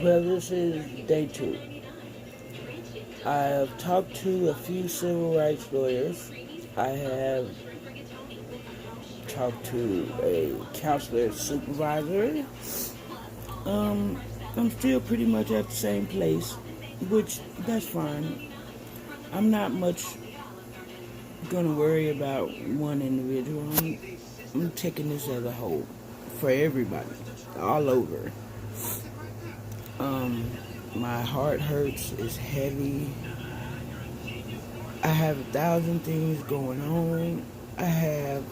Well, this is day 2. I have talked to a few civil rights lawyers. I have talked to a counselor supervisor. I'm still pretty much at the same place, which that's fine. I'm not much gonna worry about one individual. I'm taking this as a whole for everybody, all over. My heart hurts, it's heavy. I have 1,000 things going on. I have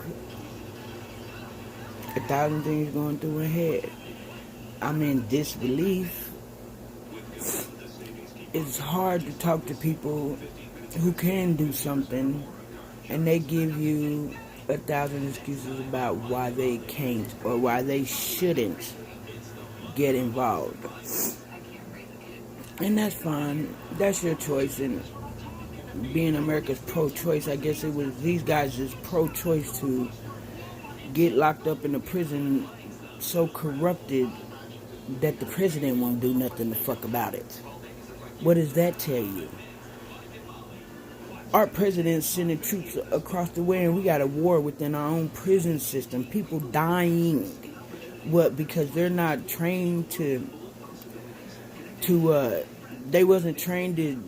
1,000 things going through my head. I'm in disbelief. It's hard to talk to people who can do something and they give you 1,000 excuses about why they can't or why they shouldn't get involved. And that's fine. That's your choice. And being America's pro-choice, I guess it was these guys is pro-choice to get locked up in a prison so corrupted that the president won't do nothing the fuck about it. What does that tell you? Our president's sending troops across the way and we got a war within our own prison system. People dying. What? Because they're not trained they wasn't trained to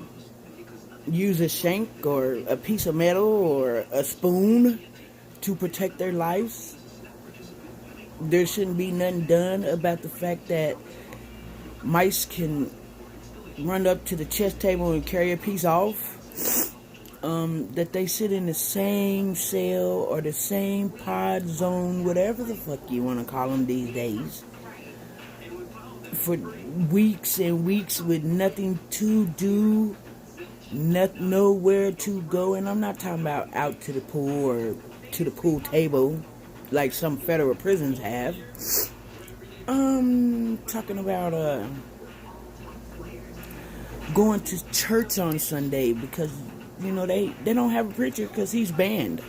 use a shank or a piece of metal or a spoon to protect their lives. There shouldn't be nothing done about the fact that mice can run up to the chess table and carry a piece off. That they sit in the same cell or the same pod zone, whatever the fuck you want to call them these days, for weeks and weeks with nothing to do, nowhere to go. And I'm not talking about out to the pool or to the pool table like some federal prisons have. Talking about going to church on Sunday because they don't have a preacher because he's banned.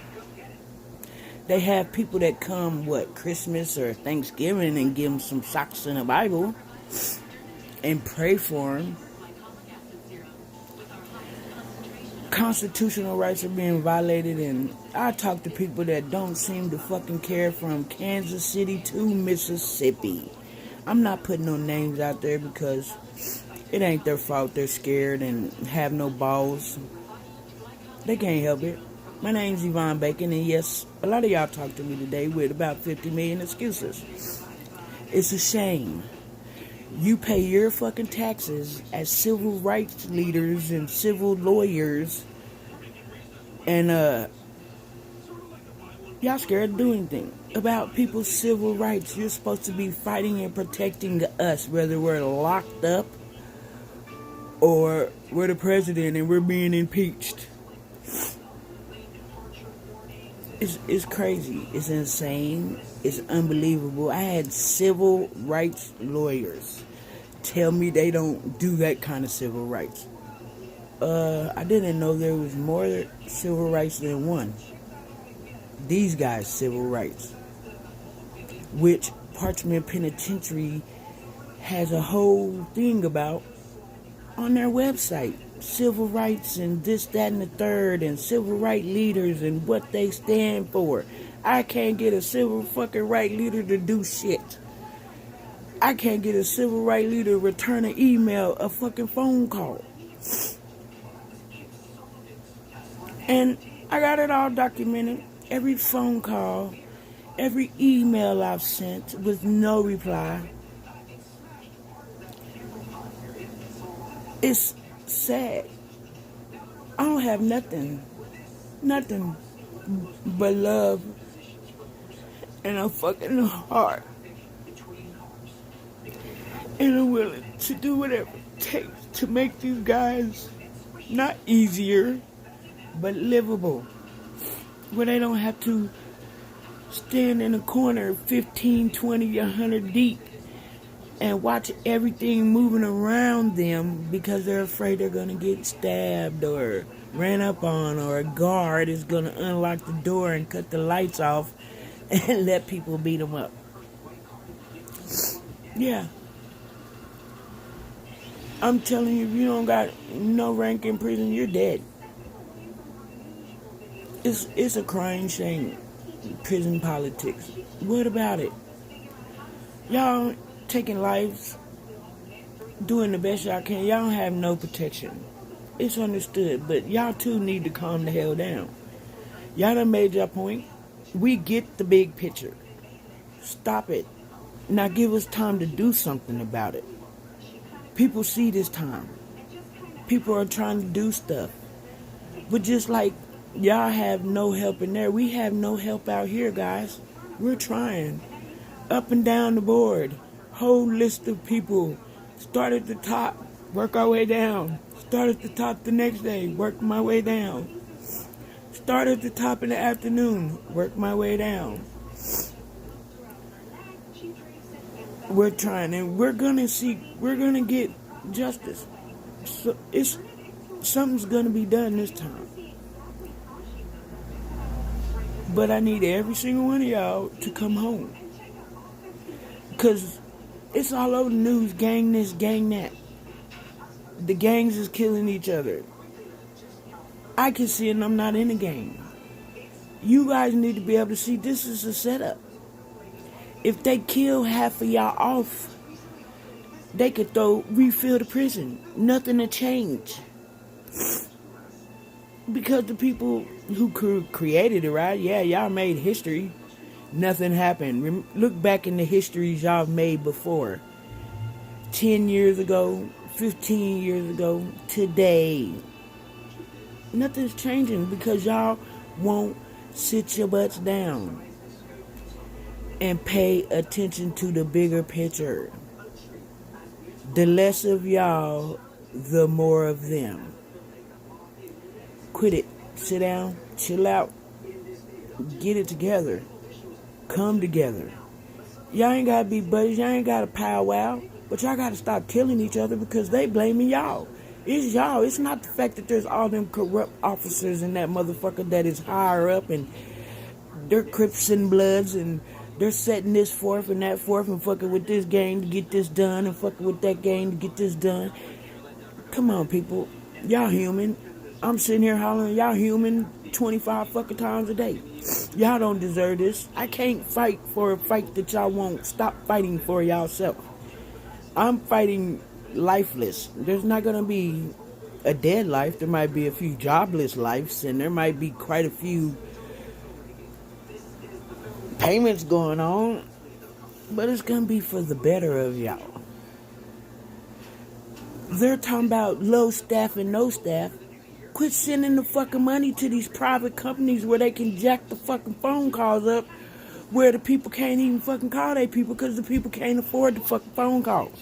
They have people that come Christmas or Thanksgiving and give them some socks and a Bible and pray for them. Constitutional rights are being violated, and I talk to people that don't seem to fucking care, from Kansas City to Mississippi. I'm not putting no names out there because it ain't their fault. They're scared and have no balls. They can't help it. My name's Yvonne Bacon, and yes, a lot of y'all talked to me today with about 50 million excuses. It's a shame. You pay your fucking taxes as civil rights leaders and civil lawyers, and y'all scared to do anything about people's civil rights. You're supposed to be fighting and protecting us, whether we're locked up or we're the president and we're being impeached. It's crazy. It's insane. It's unbelievable. I had civil rights lawyers tell me they don't do that kind of civil rights. I didn't know there was more civil rights than one. These guys' civil rights, which Parchment Penitentiary has a whole thing about on their website. Civil rights and this, that, and the third, and civil right leaders and what they stand for. I can't get a civil fucking right leader to do shit. I can't get a civil right leader to return an email, a fucking phone call. And I got it all documented. Every phone call, every email I've sent with no reply. It's sad. I don't have nothing but love and a fucking heart, and I'm willing to do whatever it takes to make these guys not easier but livable, where they don't have to stand in a corner 15, 20, 100 deep and watch everything moving around them because they're afraid they're going to get stabbed or ran up on, or a guard is going to unlock the door and cut the lights off and let people beat them up. Yeah. I'm telling you, if you don't got no rank in prison, you're dead. It's a crying shame. Prison politics. What about it? Y'all taking lives, doing the best y'all can. Y'all don't have no protection. It's understood, but y'all too need to calm the hell down. Y'all done made your point. We get the big picture. Stop it. Now give us time to do something about it. People see this time. People are trying to do stuff. But just like y'all have no help in there, we have no help out here, guys. We're trying. Up and down the board. Whole list of people. Start at the top, work our way down. Start at the top the next day, work my way down. Start at the top in the afternoon, work my way down. We're trying, and we're gonna get justice. So something's gonna be done this time. But I need every single one of y'all to come home. Because it's all over the news, gang this, gang that. The gangs is killing each other. I can see it and I'm not in a gang. You guys need to be able to see this is a setup. If they kill half of y'all off, they could refill the prison. Nothing to change. Because the people who created it, right? Yeah, y'all made history. Nothing happened. Look back in the histories y'all made before. 10 years ago, 15 years ago, today. Nothing's changing because y'all won't sit your butts down and pay attention to the bigger picture. The less of y'all, the more of them. Quit it. Sit down. Chill out. Get it together. Come together. Y'all ain't gotta be buddies. Y'all ain't gotta powwow. But y'all gotta stop killing each other because they blaming y'all. It's y'all. It's not the fact that there's all them corrupt officers in that motherfucker that is higher up and they're Crips and Bloods and they're setting this forth and that forth and fucking with this gang to get this done and fucking with that gang to get this done. Come on, people. Y'all human. I'm sitting here hollering, y'all human 25 fucking times a day. Y'all don't deserve this. I can't fight for a fight that y'all won't. Stop fighting for yourself. I'm fighting lifeless. There's not going to be a dead life. There might be a few jobless lives, and there might be quite a few payments going on, but it's going to be for the better of y'all. They're talking about low staff and no staff. Quit sending the fucking money to these private companies where they can jack the fucking phone calls up where the people can't even fucking call their people because the people can't afford the fucking phone calls.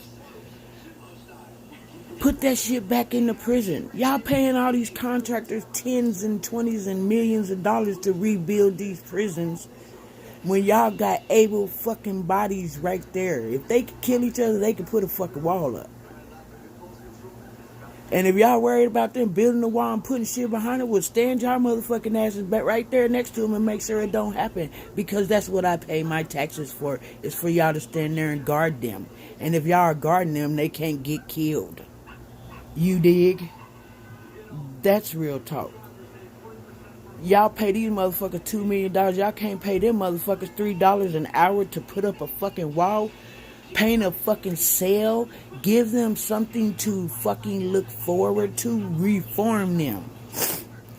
Put that shit back in the prison. Y'all paying all these contractors tens and twenties and millions of dollars to rebuild these prisons when y'all got able fucking bodies right there. If they could kill each other, they could put a fucking wall up. And if y'all worried about them building a wall and putting shit behind it, well, stand y'all motherfucking asses back right there next to them and make sure it don't happen. Because that's what I pay my taxes for, is for y'all to stand there and guard them. And if y'all are guarding them, they can't get killed. You dig? That's real talk. Y'all pay these motherfuckers $2 million. Y'all can't pay them motherfuckers $3 an hour to put up a fucking wall, paint a fucking cell, give them something to fucking look forward to, reform them,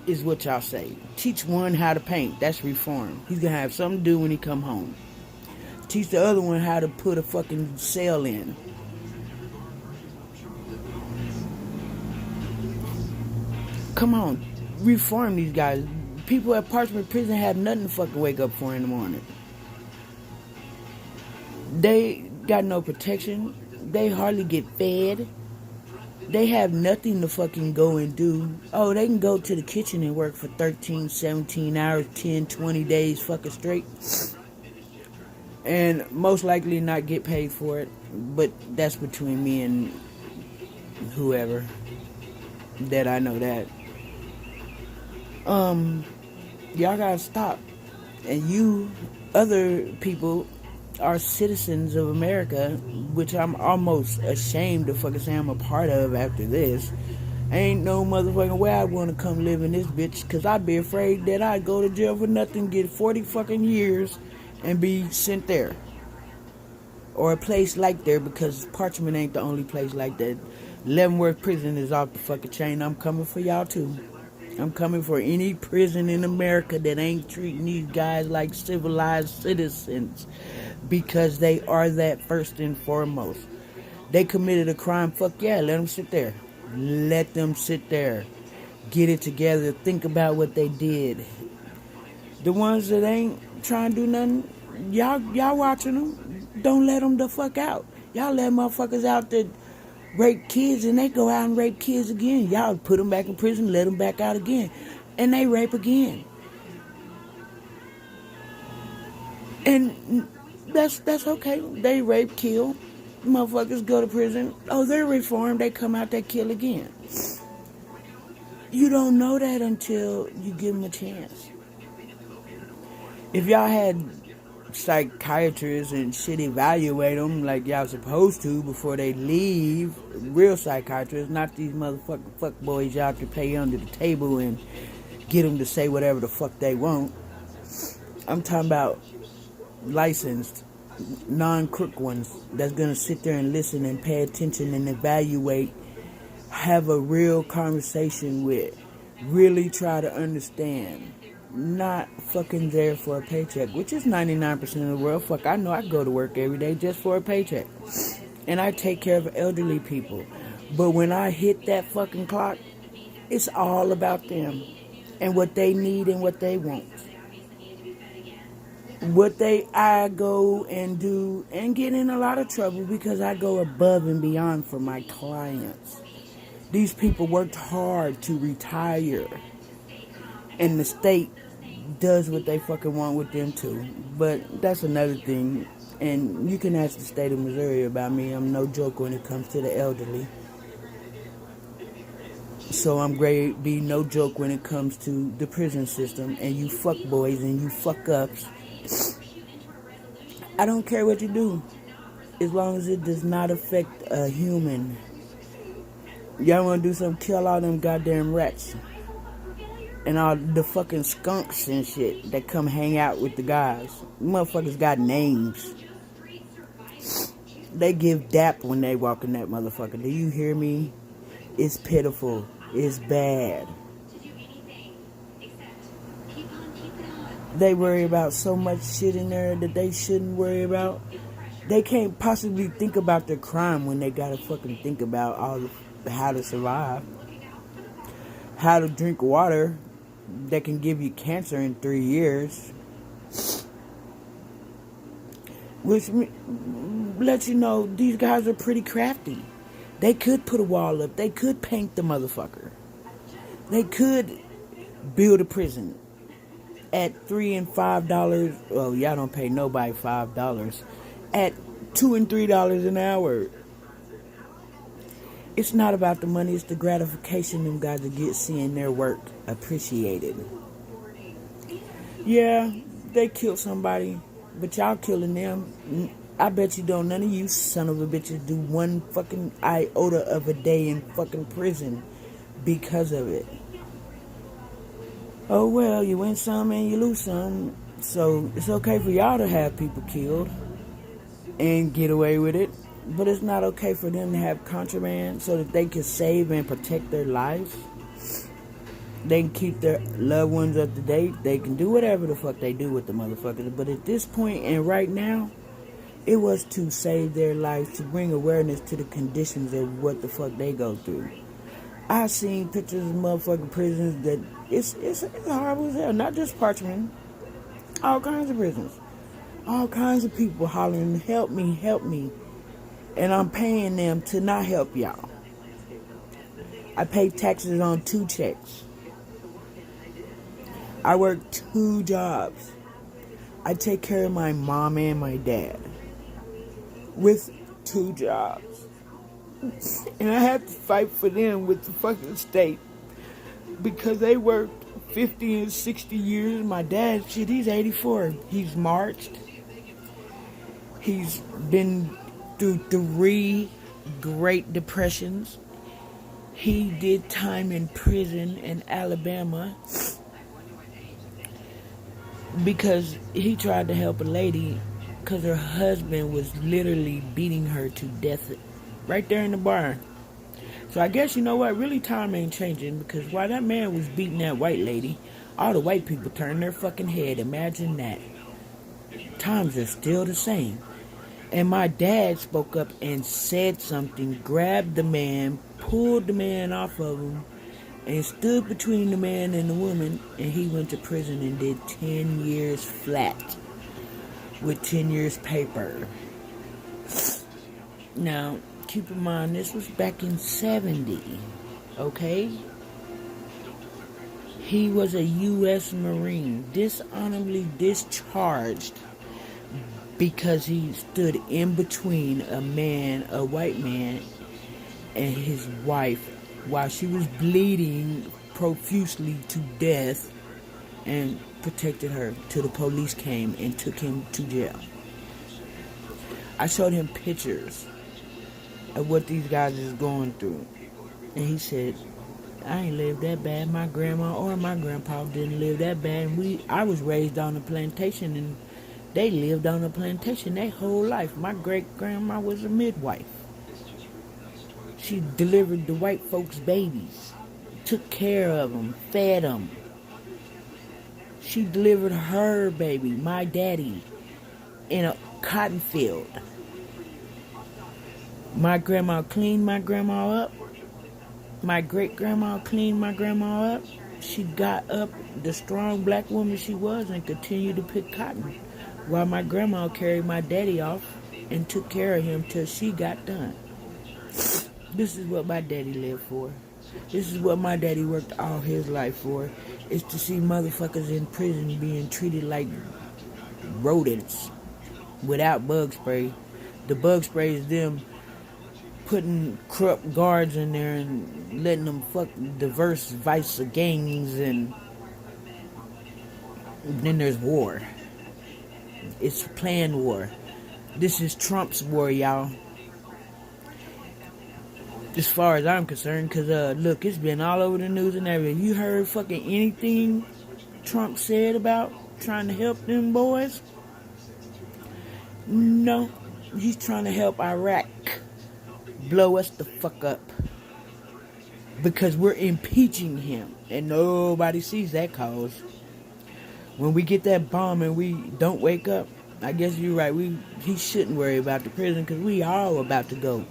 is what y'all say. Teach one how to paint. That's reform. He's gonna have something to do when he come home. Teach the other one how to put a fucking cell in. Come on, reform these guys. People at Parchment Prison have nothing to fucking wake up for in the morning. They got no protection. They hardly get fed. They have nothing to fucking go and do. Oh, they can go to the kitchen and work for 13, 17 hours, 10, 20 days fucking straight. And most likely not get paid for it. But that's between me and whoever that I know that. Y'all gotta stop. And you other people are citizens of America, which I'm almost ashamed to fucking say I'm a part of after this. Ain't no motherfucking way I want to come live in this bitch, because I'd be afraid that I'd go to jail for nothing, get 40 fucking years, and be sent there. Or a place like there, because Parchment ain't the only place like that. Leavenworth Prison is off the fucking chain. I'm coming for y'all too. I'm coming for any prison in America that ain't treating these guys like civilized citizens, because they are that first and foremost. They committed a crime, fuck yeah, let them sit there. Let them sit there. Get it together. Think about what they did. The ones that ain't trying to do nothing, y'all watching them. Don't let them the fuck out. Y'all let motherfuckers out that rape kids and they go out and rape kids again. Y'all put them back in prison, let them back out again. And they rape again. And that's okay. They rape, kill. Motherfuckers go to prison. Oh, they're reformed. They come out, they kill again. You don't know that until you give them a chance. If y'all had psychiatrists and shit evaluate them like y'all supposed to before they leave, real psychiatrists, not these motherfucking fuckboys y'all can pay under the table and get them to say whatever the fuck they want. I'm talking about licensed, non-crook ones that's gonna sit there and listen and pay attention and evaluate, have a real conversation with, really try to understand, not fucking there for a paycheck, which is 99% of the world. Fuck, I know I go to work every day just for a paycheck, and I take care of elderly people, but when I hit that fucking clock, it's all about them and what they need and what they want. I go and do and get in a lot of trouble because I go above and beyond for my clients. These people worked hard to retire, and the state does what they fucking want with them too. But that's another thing, and you can ask the state of Missouri about me. I'm no joke when it comes to the elderly. So I'm going to be no joke when it comes to the prison system and you fuck boys and you fuck ups. I don't care what you do, as long as it does not affect a human. Y'all want to do something, kill all them goddamn rats and all the fucking skunks and shit that come hang out with the guys. Motherfuckers got names. They give dap when they walk in that motherfucker. Do you hear me? It's pitiful. It's bad. They worry about so much shit in there that they shouldn't worry about. They can't possibly think about their crime when they gotta fucking think about how to survive. How to drink water that can give you cancer in 3 years. Which lets you know these guys are pretty crafty. They could put a wall up. They could paint the motherfucker. They could build a prison at $3 and $5. Well, y'all don't pay nobody $5. At $2 and $3 an hour. It's not about the money. It's the gratification them guys will get seeing their work appreciated. Yeah, they killed somebody, but y'all killing them. I bet you don't. None of you son of a bitches do one fucking iota of a day in fucking prison because of it. Oh well, you win some and you lose some. So it's okay for y'all to have people killed and get away with it. But it's not okay for them to have contraband so that they can save and protect their lives. They can keep their loved ones up to date. They can do whatever the fuck they do with the motherfuckers. But at this point and right now, it was to save their lives, to bring awareness to the conditions of what the fuck they go through. I've seen pictures of motherfucking prisons that it's horrible as hell. Not just Parchment. All kinds of prisons. All kinds of people hollering, help me, help me. And I'm paying them to not help y'all. I pay taxes on 2 checks. I work 2 jobs. I take care of my mom and my dad with 2 jobs. And I have to fight for them with the fucking state because they worked 50 and 60 years. My dad, shit, he's 84. He's marched. He's been through 3 Great Depressions. He did time in prison in Alabama because he tried to help a lady because her husband was literally beating her to death right there in the bar. So I guess, you know what, really time ain't changing, because while that man was beating that white lady, all the white people turned their fucking head. Imagine that. Times are still the same. And my dad spoke up and said something, grabbed the man, pulled the man off of him, and stood between the man and the woman, and he went to prison and did 10 years flat with 10 years paper. Now, keep in mind, this was back in 70, okay? He was a U.S. Marine, dishonorably discharged because he stood in between a white man, and his wife while she was bleeding profusely to death, and protected her till the police came and took him to jail. I showed him pictures of what these guys is going through, and he said, I ain't lived that bad. My grandma or my grandpa didn't live that bad. And I was raised on a plantation, and they lived on a plantation their whole life. My great-grandma was a midwife. She delivered the white folks' babies, took care of them, fed them. She delivered her baby, my daddy, in a cotton field. My grandma cleaned my grandma up. My great-grandma cleaned my grandma up. She got up, the strong black woman she was, and continued to pick cotton, while my grandma carried my daddy off and took care of him till she got done. This is what my daddy lived for. This is what my daddy worked all his life for, is to see motherfuckers in prison being treated like rodents without bug spray. The bug spray is them putting corrupt guards in there and letting them fuck diverse vice gangs, and then there's war. It's planned war. This is Trump's war, y'all. As far as I'm concerned, because, look, it's been all over the news and everything. You heard fucking anything Trump said about trying to help them boys? No. He's trying to help Iraq blow us the fuck up, because we're impeaching him, and nobody sees that cause. When we get that bomb and we don't wake up, I guess you're right. He shouldn't worry about the prison, because we all about to go.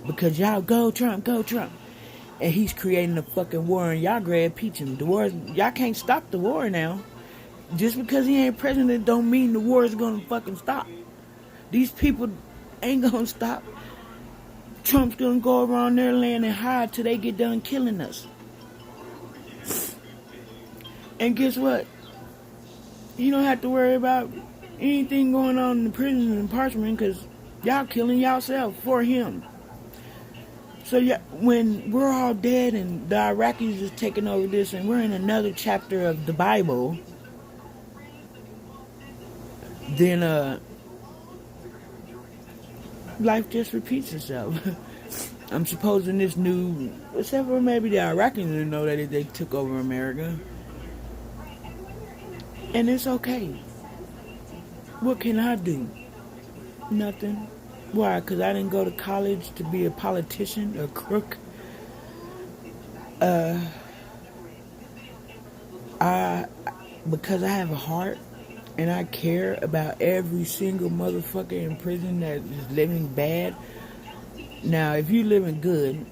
Because y'all go Trump, and he's creating a fucking war, and y'all grab impeach him. The war, y'all can't stop the war now. Just because he ain't president don't mean the war is gonna fucking stop. These people ain't gonna stop. Trump's gonna go around their land and hide till they get done killing us. And guess what? You don't have to worry about anything going on in the prison and parchment, because y'all killing yourself for him. So yeah, when we're all dead and the Iraqis is taking over this, and we're in another chapter of the Bible, then life just repeats itself. I'm supposing this new, except for maybe the Iraqis didn't know that they took over America. And it's okay. What can I do? Nothing. Why? Because I didn't go to college to be a politician, a crook. Because I have a heart and I care about every single motherfucker in prison that is living bad. Now, if you living good,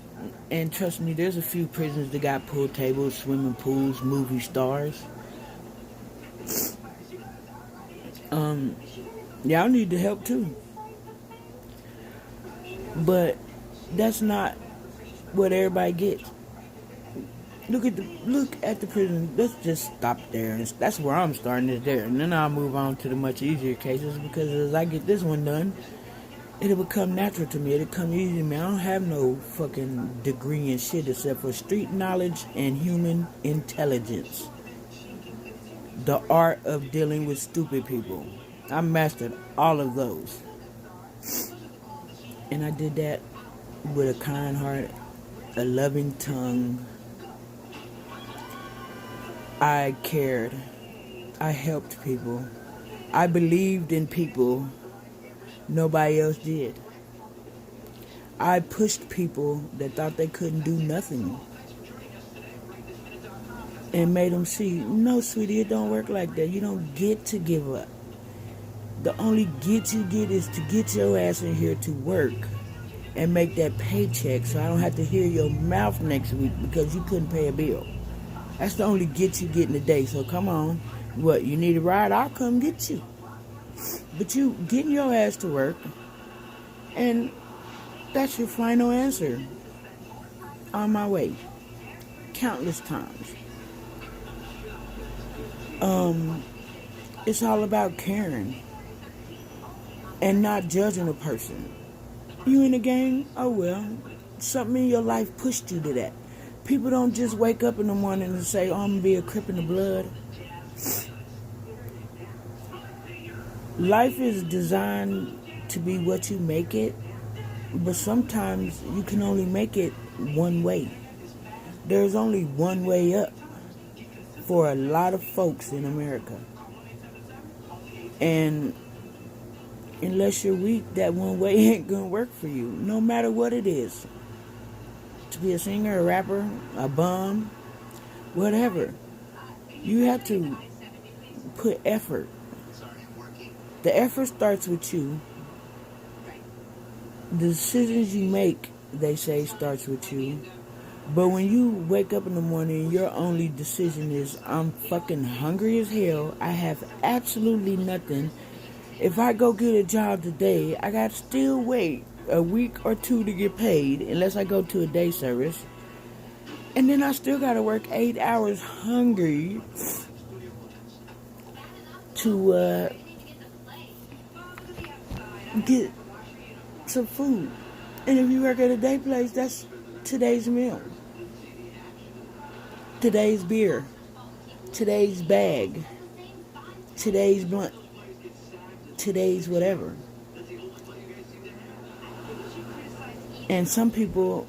and trust me, there's a few prisons that got pool tables, swimming pools, movie stars. Y'all need the help too. But that's not what everybody gets. Look at the prison. Let's just stop there. That's where I'm starting, is there. And then I'll move on to the much easier cases, because as I get this one done, it'll become natural to me. It'll come easy to me. I don't have no fucking degree in shit except for street knowledge and human intelligence. The art of dealing with stupid people. I mastered all of those. And I did that with a kind heart, a loving tongue. I cared. I helped people. I believed in people nobody else did. I pushed people that thought they couldn't do nothing and made them see, no, sweetie, it don't work like that. You don't get to give up. The only get you get is to get your ass in here to work and make that paycheck so I don't have to hear your mouth next week because you couldn't pay a bill. That's the only get you get in the day. So come on. What, you need a ride? I'll come get you. But you getting your ass to work, and that's your final answer. On my way. Countless times. It's all about caring and not judging a person. You in the game? Oh well. Something in your life pushed you to that. People don't just wake up in the morning and say, oh, I'm going to be a Crip in the blood. Life is designed to be what you make it, but sometimes you can only make it one way. There's only one way up for a lot of folks in America. And unless you're weak, that one way ain't going to work for you, no matter what it is. To be a singer, a rapper, a bum, whatever. You have to put effort. The effort starts with you. The decisions you make, they say, starts with you. But when you wake up in the morning, your only decision is, I'm fucking hungry as hell. I have absolutely nothing. If I go get a job today, I got to still wait a week or two to get paid, unless I go to a day service. And then I still got to work 8 hours hungry to get some food. And if you work at a day place, that's today's meal, today's beer, today's bag, today's blunt, today's whatever. And some people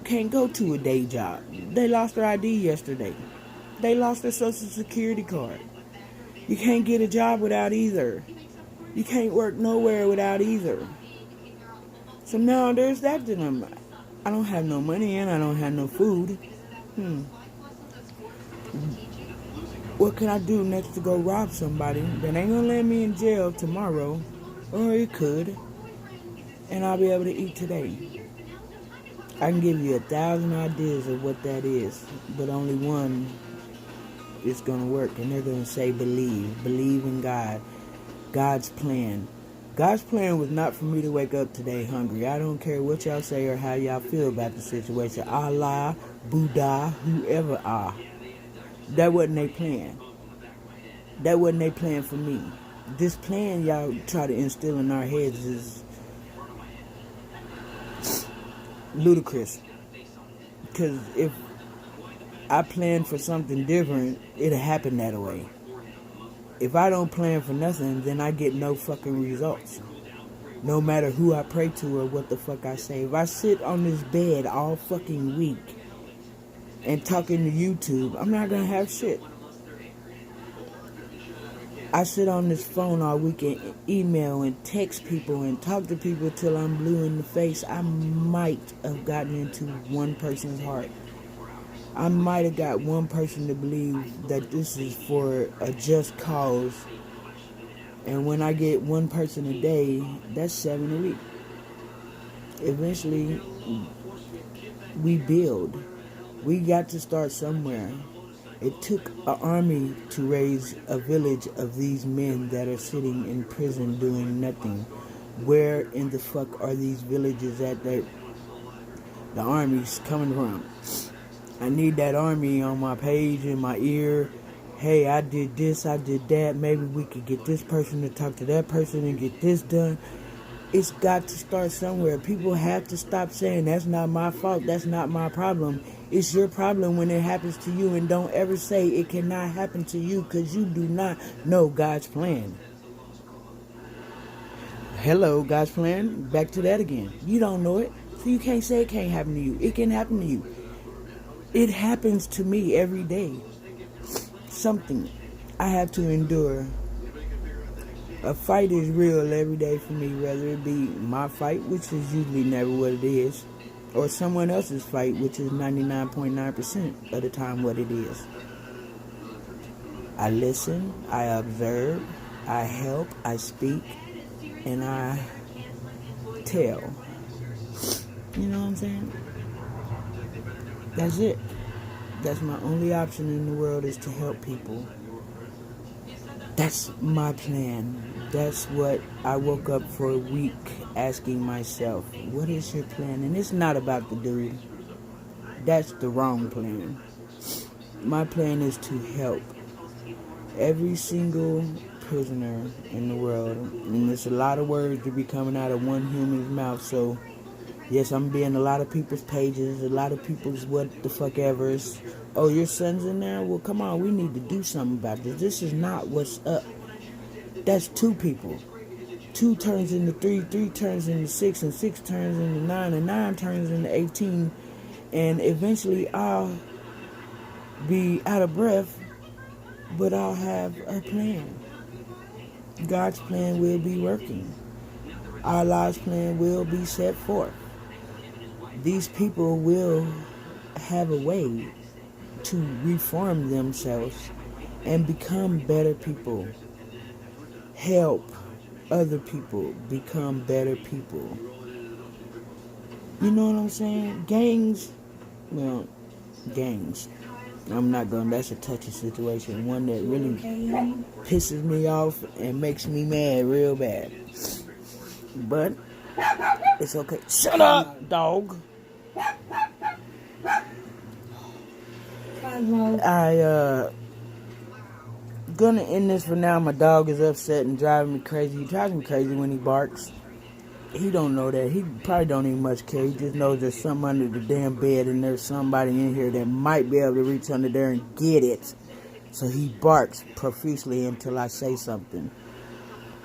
can't go to a day job. They lost their ID yesterday. They lost their social security card. You can't get a job without either. You can't work nowhere without either. So now there's that dilemma. I don't have no money and I don't have no food. What can I do next to go rob somebody that ain't gonna land me in jail tomorrow? Or it could. And I'll be able to eat today. I can give you 1,000 ideas of what that is, but only one is going to work, and they're going to say believe. Believe in God. God's plan. God's plan was not for me to wake up today hungry. I don't care what y'all say or how y'all feel about the situation. Allah, Buddha, whoever are. That wasn't their plan. That wasn't their plan for me. This plan y'all try to instill in our heads is ludicrous. Because if I plan for something different, it'll happen that way. If I don't plan for nothing, then I get no fucking results. No matter who I pray to or what the fuck I say. If I sit on this bed all fucking week and talking to YouTube, I'm not gonna have shit. I sit on this phone all week and email and text people and talk to people till I'm blue in the face. I might have gotten into one person's heart. I might have got one person to believe that this is for a just cause. And when I get one person a day, that's 7 a week. Eventually, we build. We got to start somewhere. It took an army to raise a village of these men that are sitting in prison doing nothing. Where in the fuck are these villages at that the army's coming from? I need that army on my page, in my ear. Hey, I did this, I did that. Maybe we could get this person to talk to that person and get this done. It's got to start somewhere. People have to stop saying, that's not my fault, that's not my problem. It's your problem when it happens to you, and don't ever say it cannot happen to you because you do not know God's plan. Hello, God's plan. Back to that again. You don't know it, so you can't say it can't happen to you. It can happen to you. It happens to me every day. Something I have to endure. A fight is real every day for me, whether it be my fight, which is usually never what it is, or someone else's fight, which is 99.9% of the time what it is. I listen, I observe, I help, I speak, and I tell. You know what I'm saying? That's it. That's my only option in the world, is to help people. That's my plan. That's what I woke up for a week asking myself, what is your plan? And it's not about the dude. That's the wrong plan. My plan is to help every single prisoner in the world. And there's a lot of words to be coming out of one human's mouth, so yes, I'm being a lot of people's pages, a lot of people's what the fuck ever's. Oh, your son's in there? Well, come on, we need to do something about this. This is not what's up. That's two people. 2 turns into 3, 3 turns into 6, and 6 turns into 9, and 9 turns into 18. And eventually I'll be out of breath, but I'll have a plan. God's plan will be working. Allah's plan will be set forth. These people will have a way to reform themselves and become better people. Help other people become better people. You know what I'm saying? Gangs. I'm not going, that's a touchy situation. One that really pisses me off and makes me mad real bad. But it's okay. Shut up, dog. Gonna end this for now. My dog is upset and driving me crazy. He drives me crazy when he barks. He don't know that. He probably don't even much care. He just knows there's something under the damn bed and there's somebody in here that might be able to reach under there and get it. So he barks profusely until I say something.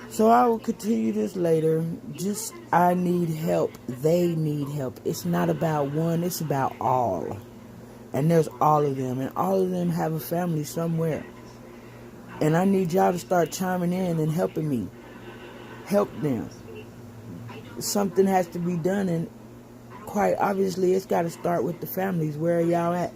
So I will continue this later. Just, I need help. They need help. It's not about one, it's about all. And there's all of them. And all of them have a family somewhere. And I need y'all to start chiming in and helping me. Help them. Something has to be done, and quite obviously it's got to start with the families. Where are y'all at?